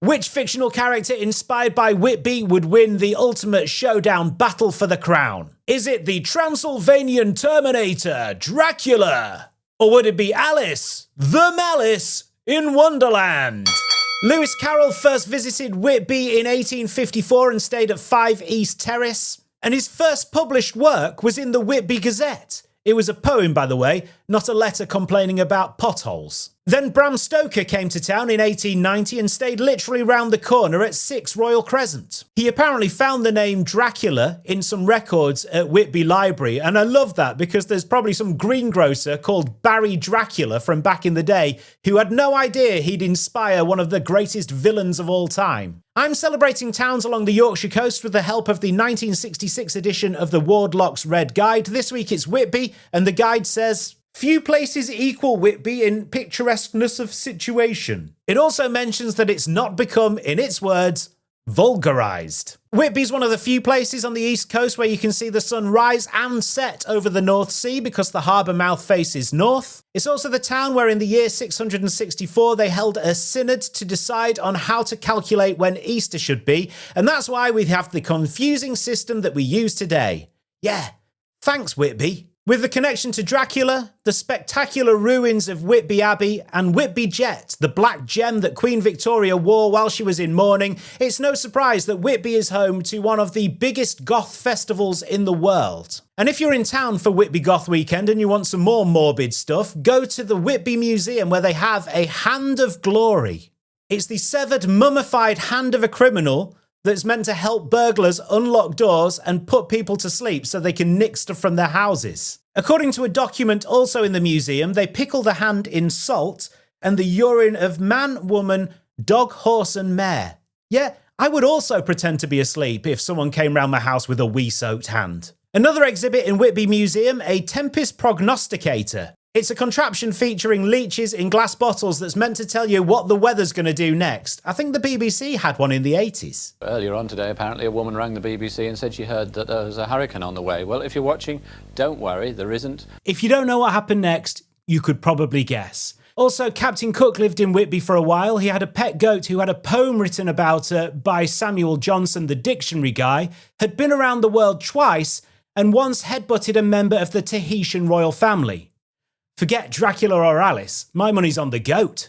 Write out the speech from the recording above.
Which fictional character inspired by Whitby would win the ultimate showdown battle for the crown? Is it the Transylvanian Terminator, Dracula? Or would it be Alice, the Malice, in Wonderland? Lewis Carroll first visited Whitby in 1854 and stayed at 5 East Terrace. And his first published work was in the Whitby Gazette. It was a poem, by the way, not a letter complaining about potholes. Then Bram Stoker came to town in 1890 and stayed literally round the corner at 6 Royal Crescent. He apparently found the name Dracula in some records at Whitby Library, and I love that because there's probably some greengrocer called Barry Dracula from back in the day who had no idea he'd inspire one of the greatest villains of all time. I'm celebrating towns along the Yorkshire coast with the help of the 1966 edition of the Wardlock's Red Guide. This week it's Whitby, and the guide says, few places equal Whitby in picturesqueness of situation. It also mentions that it's not become, in its words, vulgarised. Whitby's one of the few places on the east coast where you can see the sun rise and set over the North Sea because the harbour mouth faces north. It's also the town where in the year 664 they held a synod to decide on how to calculate when Easter should be, and that's why we have the confusing system that we use today. Yeah, thanks Whitby. With the connection to Dracula, the spectacular ruins of Whitby Abbey, and Whitby Jet, the black gem that Queen Victoria wore while she was in mourning, it's no surprise that Whitby is home to one of the biggest goth festivals in the world. And if you're in town for Whitby Goth Weekend and you want some more morbid stuff, go to the Whitby Museum where they have a Hand of Glory. It's the severed, mummified hand of a criminal that's meant to help burglars unlock doors and put people to sleep so they can nick stuff from their houses. According to a document also in the museum, they pickle the hand in salt and the urine of man, woman, dog, horse and mare. Yeah, I would also pretend to be asleep if someone came round my house with a wee-soaked hand. Another exhibit in Whitby Museum, a Tempest Prognosticator. It's a contraption featuring leeches in glass bottles that's meant to tell you what the weather's going to do next. I think the BBC had one in the 80s. Earlier on today, apparently a woman rang the BBC and said she heard that there was a hurricane on the way. Well, if you're watching, don't worry, there isn't. If you don't know what happened next, you could probably guess. Also, Captain Cook lived in Whitby for a while. He had a pet goat who had a poem written about her by Samuel Johnson, the dictionary guy, had been around the world twice, and once headbutted a member of the Tahitian royal family. Forget Dracula or Alice, my money's on the goat.